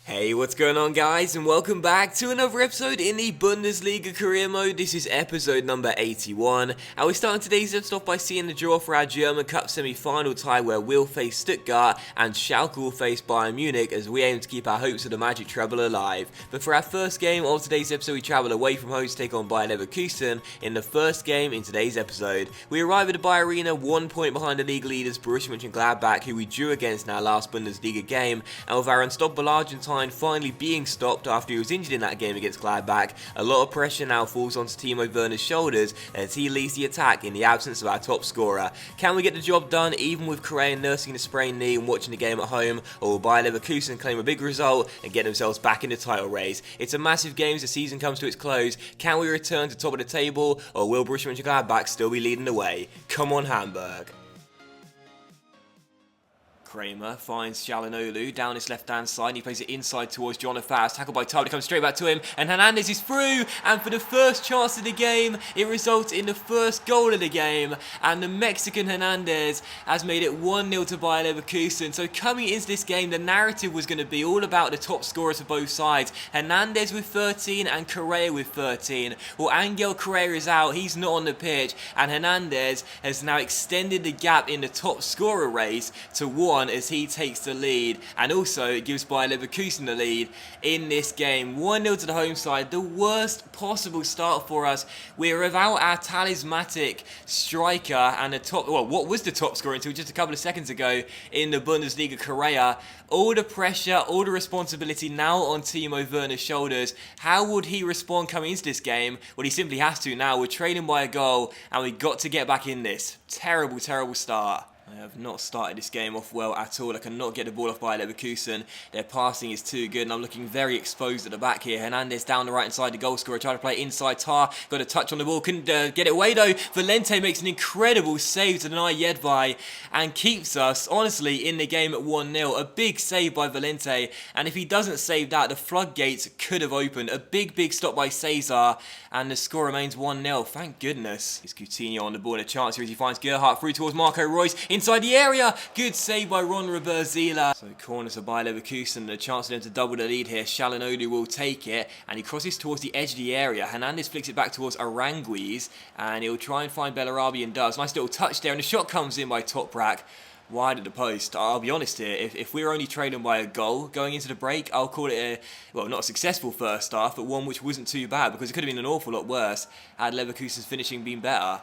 Hey, what's going on guys, and welcome back to another episode in the Bundesliga career mode. This is episode number 81, and we're starting today's episode off by seeing the draw for our German Cup semi-final tie where we'll face Stuttgart and Schalke will face Bayern Munich as we aim to keep our hopes of the Magic Treble alive. But for our first game of today's episode, we travel away from home to take on Bayer Leverkusen in the first game in today's episode. We arrive at the Bayer Arena 1 point behind the league leaders Borussia Mönchengladbach, who we drew against in our last Bundesliga game, and with our unstoppable Argentine finally being stopped after he was injured in that game against Gladbach, a lot of pressure now falls onto Timo Werner's shoulders as he leads the attack in the absence of our top scorer. Can we get the job done even with Correa nursing a sprained knee and watching the game at home, or will Bayer Leverkusen claim a big result and get themselves back in the title race? It's a massive game as the season comes to its close. Can we return to top of the table, or will Borussia Mönchengladbach still be leading the way? Come on Hamburg. Kramer finds Çalhanoğlu down his left-hand side, and he plays it inside towards John Faust. Tackled by Tarbell, comes straight back to him, and Hernandez is through, and for the first chance of the game, it results in the first goal of the game, and the Mexican Hernandez has made it 1-0 to Bayer Leverkusen. So coming into this game, the narrative was going to be all about the top scorers for both sides. Hernandez with 13 and Correa with 13. Well, Angel Correa is out, he's not on the pitch, and Hernandez has now extended the gap in the top scorer race to 1 as he takes the lead, and also it gives Bayer Leverkusen the lead in this game. 1-0 to the home side, the worst possible start for us. We're without our talismanic striker and the top, well, what was the top scorer until just a couple of seconds ago in the Bundesliga, Correa. All the pressure, all the responsibility now on Timo Werner's shoulders. How would he respond coming into this game? Well, he simply has to now. We're trailing by a goal, and we've got to get back in this. Terrible, terrible start. I have not started this game off well at all. I cannot get the ball off by Leverkusen. Their passing is too good, and I'm looking very exposed at the back here. Hernandez down the right hand side, the goal scorer, trying to play inside. Tar got a touch on the ball, couldn't get it away though. Valente makes an incredible save to deny Jedvaj and keeps us, honestly, in the game at 1-0. A big save by Valente, and if he doesn't save that, the floodgates could have opened. A big stop by Cesar, and the score remains 1-0. Thank goodness. It's Coutinho on the ball, and a chance here as he finds Gerhardt through towards Marco Reus. Inside the area, good save by Ron Zila. So corners are by Leverkusen, and a chance for them to double the lead here. Çalhanoğlu will take it, and he crosses towards the edge of the area. Hernandez flicks it back towards Aranguiz, and he'll try and find Bellarabi and does. Nice little touch there, and the shot comes in by Toprak. Wide at the post. I'll be honest here, if we're only trailing by a goal going into the break, I'll call it well, not a successful first half, but one which wasn't too bad, because it could have been an awful lot worse had Leverkusen's finishing been better.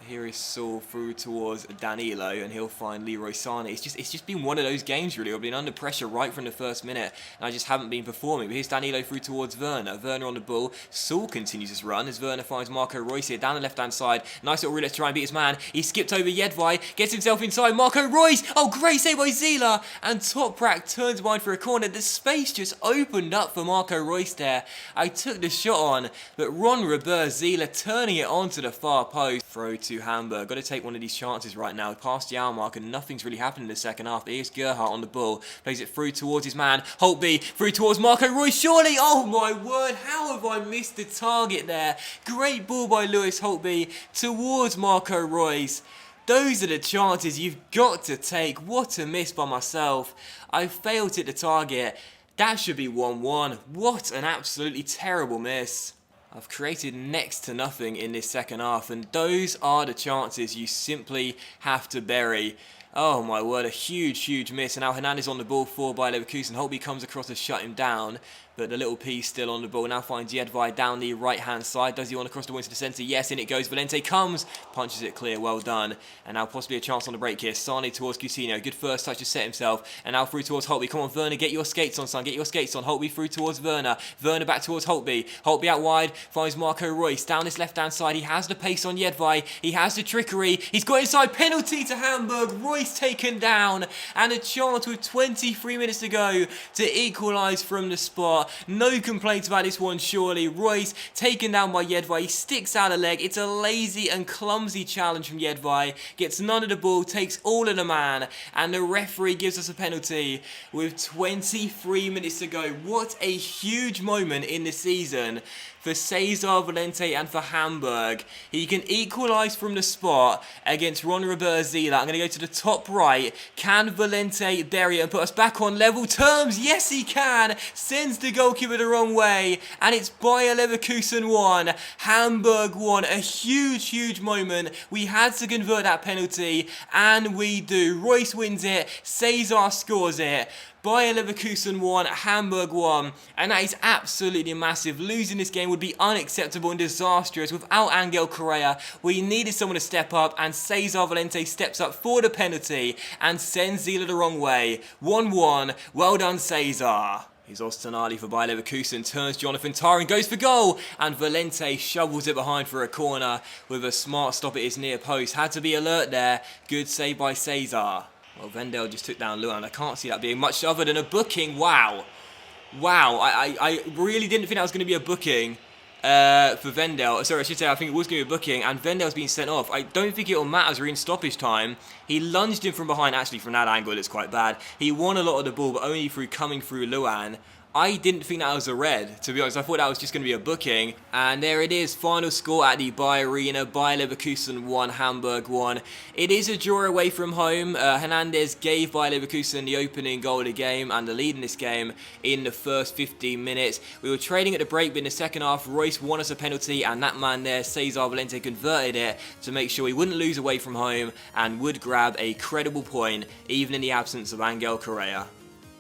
Here is Saul through towards Danilo, and he'll find Leroy Sané. It's just been one of those games really. I've been under pressure right from the first minute, and I just haven't been performing. But here's Danilo through towards Werner. Werner on the ball. Saul continues his run as Werner finds Marco Reus here down the left-hand side. Nice little roulette to try and beat his man. He skipped over Jedvaj, gets himself inside. Marco Reus! Oh, great save by Zila! And Toprak turns wide for a corner. The space just opened up for Marco Reus there. I took the shot on, but Ron Zila turning it onto the far post. Throw to Hamburg. Got to take one of these chances right now. Past the hour mark, and nothing's really happened in the second half. Here's Gerhardt on the ball. Plays it through towards his man. Holtby through towards Marco Reus. Surely! Oh my word! How have I missed the target there? Great ball by Lewis Holtby towards Marco Reus. Those are the chances you've got to take. What a miss by myself. I failed to hit the target. That should be 1-1. What an absolutely terrible miss. I've created next to nothing in this second half, and those are the chances you simply have to bury. Oh my word, a huge miss, and now Hernandez on the ball for Bayer Leverkusen. Holtby comes across to shut him down, but the little P still on the ball. Now finds Jedvaj down the right-hand side. Does he want to cross the wing to the centre? Yes, in it goes. Valente comes, punches it clear. Well done. And now possibly a chance on the break here. Sané towards Coutinho. Good first touch to set himself. And now through towards Holtby. Come on, Werner, get your skates on, son. Get your skates on. Holtby through towards Werner. Werner back towards Holtby. Holtby out wide. Finds Marco Reus. Down this left-hand side. He has the pace on Jedvaj. He has the trickery. He's got inside. Penalty to Hamburg. Reus taken down. And a chance with 23 minutes to go to equalise from the spot. No complaints about this one, surely. Reus taken down by Jedvaj. He sticks out a leg. It's a lazy and clumsy challenge from Jedvaj. Gets none of the ball, takes all of the man, and the referee gives us a penalty with 23 minutes to go. What a huge moment in the season for Cesar Valente and for Hamburg. He can equalise from the spot against Ron Zila. I'm going to go to the top top right. Can Valente bury it and put us back on level terms? Yes, he can. Sends the goalkeeper the wrong way, and it's Bayer Leverkusen 1, Hamburg 1. A huge moment. We had to convert that penalty, and we do. Royce wins it. Cesar scores it. Bayer Leverkusen 1, Hamburg 1, and that is absolutely massive. Losing this game would be unacceptable and disastrous. Without Angel Correa, we needed someone to step up, and Cesar Valente steps up for the penalty and sends Zila the wrong way. 1-1, well done Cesar. Here's Ostanali for Bayer Leverkusen, turns Jonathan Tah and goes for goal, and Valente shovels it behind for a corner with a smart stop at his near post. Had to be alert there. Good save by Cesar. Well, Vendel just took down Luan. I can't see that being much other than a booking. Wow. I really didn't think that was going to be a booking for Vendel. Sorry, I should say I think it was going to be a booking, and Vendel's been sent off. I don't think it'll matter as we're in stoppage time. He lunged him from behind. Actually, from that angle, it's quite bad. He won a lot of the ball, but only through coming through Luan. I didn't think that was a red, to be honest. I thought that was just going to be a booking. And there it is, final score at the Bayer Arena. Bayer Leverkusen 1, Hamburg 1. It is a draw away from home. Hernandez gave Bayer Leverkusen the opening goal of the game and the lead in this game in the first 15 minutes. We were trading at the break, but in the second half, Royce won us a penalty, and that man there, Cesar Valente, converted it to make sure we wouldn't lose away from home and would grab a credible point, even in the absence of Angel Correa.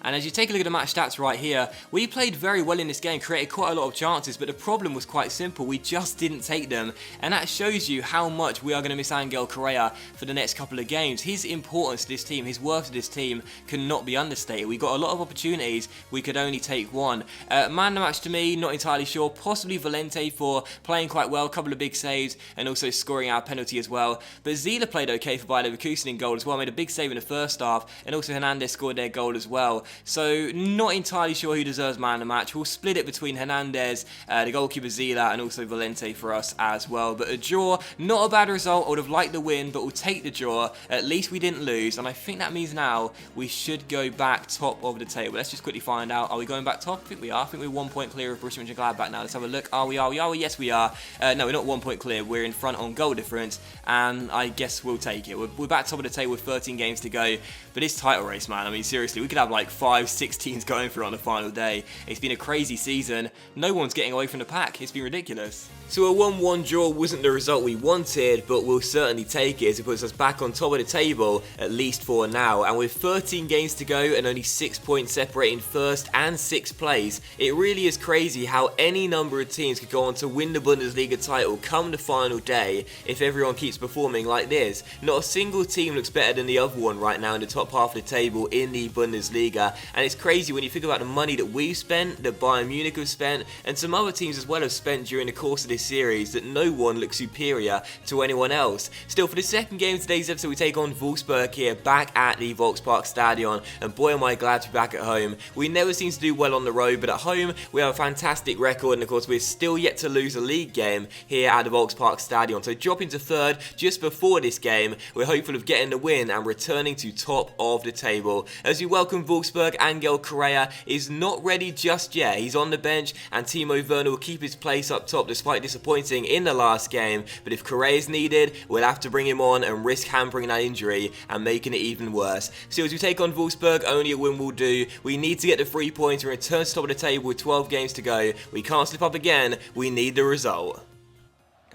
And as you take a look at the match stats right here, we played very well in this game, created quite a lot of chances, but the problem was quite simple. We just didn't take them. And that shows you how much we are going to miss Angel Correa for the next couple of games. His importance to this team, his worth to this team cannot be understated. We got a lot of opportunities, we could only take one. Man of the match to me, not entirely sure. Possibly Valente for playing quite well, a couple of big saves, and also scoring our penalty as well. But Zila played okay for Bayer Leverkusen in goal as well, made a big save in the first half, and also Hernandez scored their goal as well. So not entirely sure who deserves man of the match. We'll split it between Hernandez, the goalkeeper Zila, and also Valente for us as well. But a draw, not a bad result. I would have liked the win, but we'll take the draw. At least we didn't lose, and I think that means now we should go back top of the table. Let's just quickly find out. Are we going back top? I think we are. I think we're 1 point clear of Borussia Mönchengladbach now. Let's have a look. Are we? Yes, we are. No, we're not 1 point clear. We're in front on goal difference, and I guess we'll take it. We're back top of the table with 13 games to go. But this title race, man, I mean, seriously, we could have like 5-6 teams going through on the final day. It's been a crazy season. No one's getting away from the pack. It's been ridiculous. So a 1-1 draw wasn't the result we wanted, but we'll certainly take it as it puts us back on top of the table, at least for now. And with 13 games to go and only 6 points separating first and 6th place, it really is crazy how any number of teams could go on to win the Bundesliga title come the final day if everyone keeps performing like this. Not a single team looks better than the other one right now in the top half of the table in the Bundesliga. And it's crazy when you think about the money that we've spent, that Bayern Munich have spent, and some other teams as well have spent during the course of this series, that no one looks superior to anyone else. Still, for the second game of today's episode, we take on Wolfsburg here, back at the Volkspark Stadion, and boy am I glad to be back at home. We never seem to do well on the road, but at home we have a fantastic record, and of course we're still yet to lose a league game here at the Volkspark Stadion. So dropping to third just before this game, we're hopeful of getting the win and returning to top of the table. As we welcome Wolfsburg, Angel Correa is not ready just yet. He's on the bench, and Timo Werner will keep his place up top despite disappointing in the last game. But if Correa is needed, we'll have to bring him on and risk hampering that injury and making it even worse. So as we take on Wolfsburg, only a win will do. We need to get the 3 points and return to top of the table with 12 games to go. We can't slip up again. We need the result.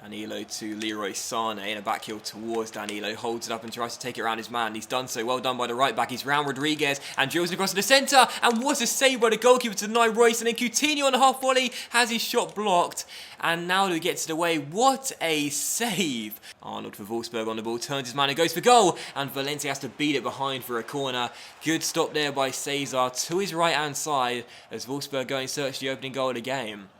Danilo to Leroy Sane, and a back heel towards Danilo, holds it up and tries to take it around his man. He's done so, well done by the right back. He's round Rodriguez and drills it across to the centre, and what a save by the goalkeeper to deny Royce, and then Coutinho on the half volley has his shot blocked, and now he gets it away. What a save! Arnold for Wolfsburg on the ball, turns his man and goes for goal, and Valente has to beat it behind for a corner. Good stop there by Cesar to his right hand side as Wolfsburg go in search of the opening goal of the game.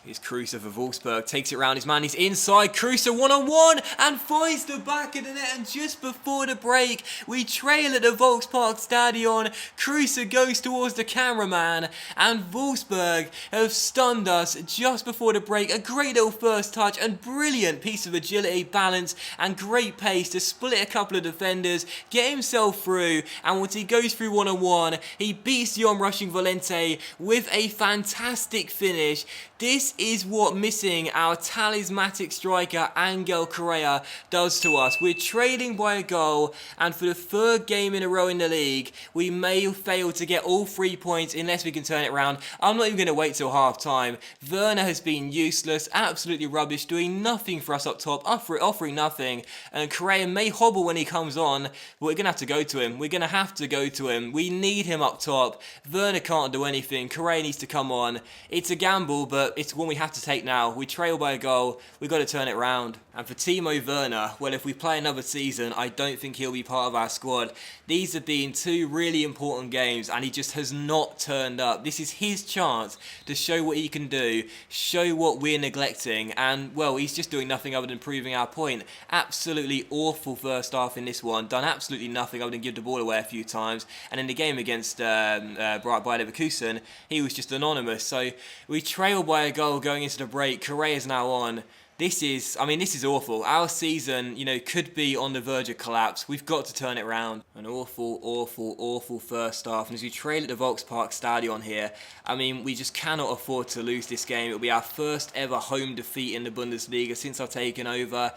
Here's Kruse for Wolfsburg, takes it round his man, he's inside, Kruse one-on-one, and finds the back of the net, and just before the break, we trail at the Volkspark Stadion. Kruse goes towards the cameraman, and Wolfsburg have stunned us just before the break. A great little first touch, and brilliant piece of agility, balance, and great pace to split a couple of defenders, get himself through, and once he goes through one-on-one, he beats the on-rushing Valente with a fantastic finish. This this is what missing our talismanic striker Angel Correa does to us. We're trailing by a goal, and for the third game in a row in the league, we may fail to get all 3 points unless we can turn it around. I'm not even going to wait till half time. Werner has been useless, absolutely rubbish, doing nothing for us up top, offering nothing, and Correa may hobble when he comes on, but we're going to have to go to him. We're going to have to go to him. We need him up top. Werner can't do anything. Correa needs to come on. It's a gamble, but it's one we have to take now. We trail by a goal. We've got to turn it round. And for Timo Werner, well, if we play another season, I don't think he'll be part of our squad. These have been 2 really important games, and he just has not turned up. This is his chance to show what he can do, show what we're neglecting, and, well, he's just doing nothing other than proving our point. Absolutely awful first half in this one. Done absolutely nothing other than give the ball away a few times. And in the game against Bayer Leverkusen, he was just anonymous. So we trail by a goal going into the break. Correa's now on. This is awful. Our season, could be on the verge of collapse. We've got to turn it round. An awful, awful, awful first half. And as we trail at the Volkspark Stadion here, we just cannot afford to lose this game. It'll be our first ever home defeat in the Bundesliga since I've taken over.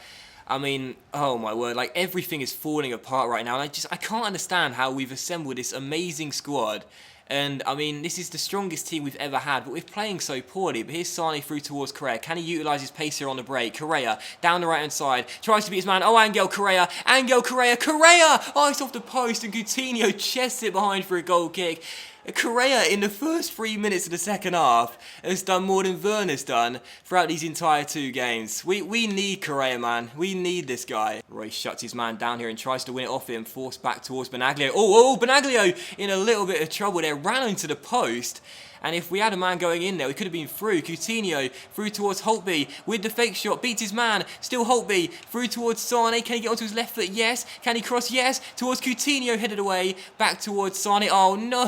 Oh my word, everything is falling apart right now. And I can't understand how we've assembled this amazing squad. And, this is the strongest team we've ever had, but we're playing so poorly. But here's Sane through towards Correa. Can he utilise his pace here on the break? Correa, down the right-hand side, tries to beat his man. Oh, Angel Correa! Angel Correa! Correa! Oh, it's off the post, and Coutinho chests it behind for a goal kick. Correa, in the first 3 minutes of the second half, has done more than Werner's done throughout these entire 2 games. We need Correa, man. We need this guy. Royce shuts his man down here and tries to win it off him. Forced back towards Benaglio. Oh, Benaglio in a little bit of trouble there. Ran into the post. And if we had a man going in there, we could have been through. Coutinho through towards Holtby with the fake shot. Beats his man. Still Holtby through towards Sane. Can he get onto his left foot? Yes. Can he cross? Yes. Towards Coutinho, headed away. Back towards Sane. Oh, no.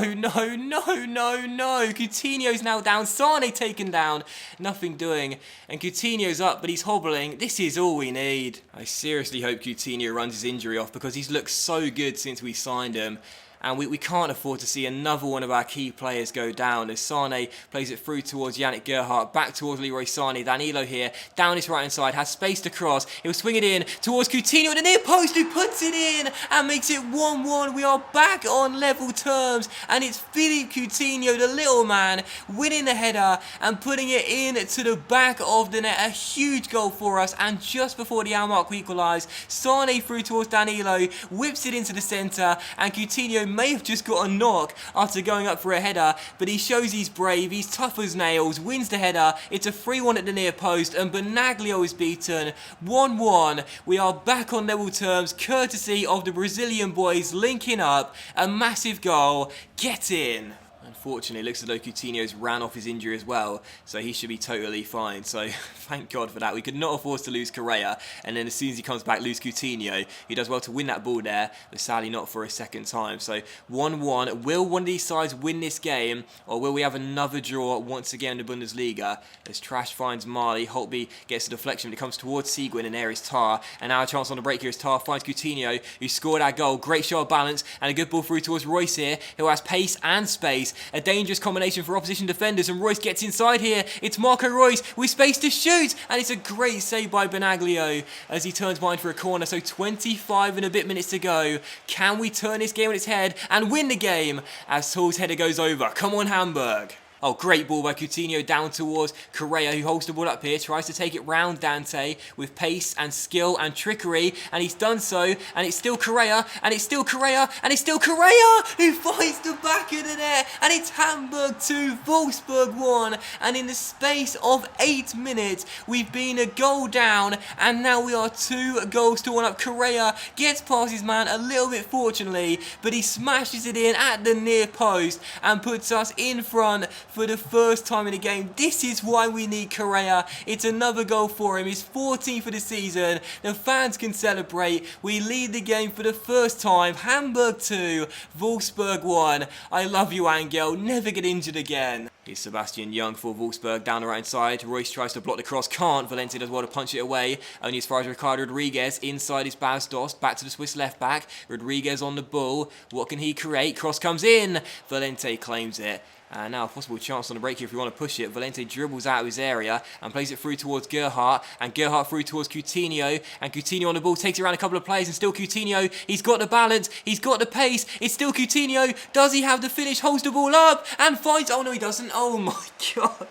Coutinho's now down. Sane taken down. Nothing doing. And Coutinho's up, but he's hobbling. This is all we need. I seriously hope Coutinho runs his injury off because he's looked so good since we signed him. And we can't afford to see another one of our key players go down as Sane plays it through towards Yannick Gerhardt, back towards Leroy Sane. Danilo here, down his right-hand side, has space to cross. He'll swing it in towards Coutinho at the near post, who puts it in and makes it 1-1. We are back on level terms, and it's Philippe Coutinho, the little man, winning the header and putting it in to the back of the net. A huge goal for us, and just before the hour mark we equalise, Sane through towards Danilo, whips it into the centre, and Coutinho may have just got a knock after going up for a header, but he shows he's brave, he's tough as nails, wins the header. It's a 3-1 at the near post, and Benaglio is beaten. 1-1. We are back on level terms, courtesy of the Brazilian boys linking up. A massive goal. Get in. Unfortunately, it looks as though Coutinho's ran off his injury as well, so he should be totally fine. So, thank God for that. We could not afford to lose Correa, and then as soon as he comes back, lose Coutinho. He does well to win that ball there, but sadly not for a second time. So, 1-1. Will one of these sides win this game, or will we have another draw once again in the Bundesliga? As Trash finds Marley, Holtby gets a deflection, but it comes towards Seguin, and there is Tar. And now a chance on the break here as Tar finds Coutinho, who scored our goal. Great shot of balance, and a good ball through towards Royce here, who has pace and space. A dangerous combination for opposition defenders, and Royce gets inside here. It's Marco Royce with space to shoot, and it's a great save by Benaglio as he turns behind for a corner. So 25 and a bit minutes to go. Can we turn this game on its head and win the game as Tull's header goes over? Come on, Hamburg. Oh, great ball by Coutinho down towards Correa, who holds the ball up here, tries to take it round Dante with pace and skill and trickery, and he's done so, and it's still Correa, and it's still Correa, and it's still Correa, who finds the back of the net, and it's Hamburg 2, Wolfsburg 1, and in the space of 8 minutes, we've been a goal down, and now we are 2 goals to 1 up. Correa gets past his man a little bit fortunately, but he smashes it in at the near post, and puts us in front for the first time in the game. This is why we need Correa. It's another goal for him. His 14th for the season. The fans can celebrate. We lead the game for the first time. Hamburg 2, Wolfsburg 1. I love you, Angel. Never get injured again. Here's Sebastian Young for Wolfsburg down the right side. Royce tries to block the cross, can't. Valencia does well to punch it away. Only as far as Ricardo Rodriguez. Inside is Bas Dost. Back to the Swiss left back. Rodriguez on the ball. What can he create? Cross comes in. Valente claims it. And now a possible chance on the break here if we want to push it. Valente dribbles out of his area and plays it through towards Gerhardt. And Gerhardt through towards Coutinho. And Coutinho on the ball, takes it around a couple of players. And still Coutinho, he's got the balance, he's got the pace. It's still Coutinho. Does he have the finish? Holds the ball up and finds... Oh no, he doesn't. Oh my God.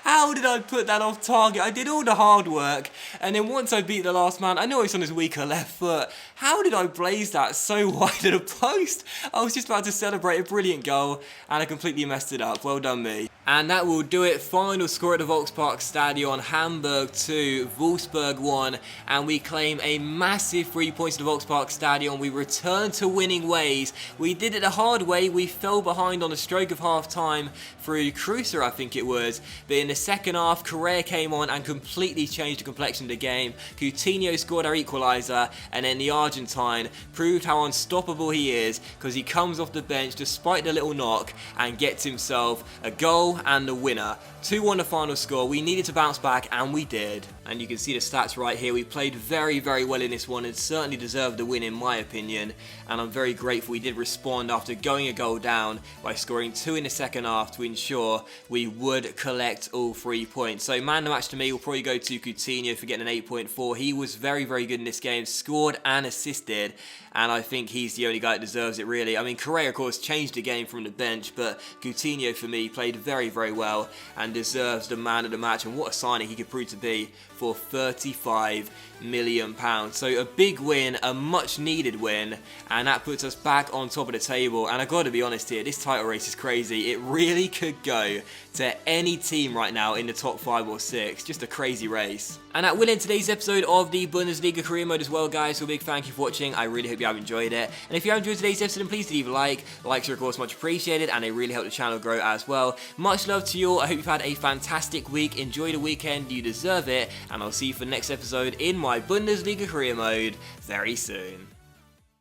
How did I put that off target? I did all the hard work, and then once I beat the last man, I know it's on his weaker left foot. How did I blaze that so wide at a post? I was just about to celebrate a brilliant goal, and I completely messed it up. Well done me. And that will do it. Final score at the Volkspark Stadion, Hamburg 2, Wolfsburg 1, and we claim a massive 3 points at the Volkspark Stadion. We return to winning ways. We did it the hard way. We fell behind on a stroke of half time through Cruiser, I think it was. But in the second half, Correa came on and completely changed the complexion of the game. Coutinho scored our equaliser, and then the Argentine proved how unstoppable he is because he comes off the bench despite the little knock and gets himself a goal and the winner. 2-1 the final score. We needed to bounce back, and we did. And you can see the stats right here. We played very, very well in this one and certainly deserved the win in my opinion. And I'm very grateful we did respond after going a goal down by scoring 2 in the second half to ensure we would collect all 3 points. So man of the match to me will probably go to Coutinho for getting an 8.4. He was very, very good in this game. Scored and assisted. And I think he's the only guy that deserves it, really. I mean, Correa, of course, changed the game from the bench, but Coutinho, for me, played very, very well and deserves the man of the match. And what a signing he could prove to be for £35 million. So a big win, a much-needed win, and that puts us back on top of the table. And I've got to be honest here, this title race is crazy. It really could go to any team right now in the top 5 or 6. Just a crazy race. And that will end today's episode of the Bundesliga Career Mode as well, guys. So a big thank you for watching. I really hope you have enjoyed it. And if you have enjoyed today's episode, then please leave a like. Likes are, of course, much appreciated, and they really help the channel grow as well. Much love to you all. I hope you've had a fantastic week. Enjoy the weekend. You deserve it. And I'll see you for the next episode in my Bundesliga Career Mode very soon.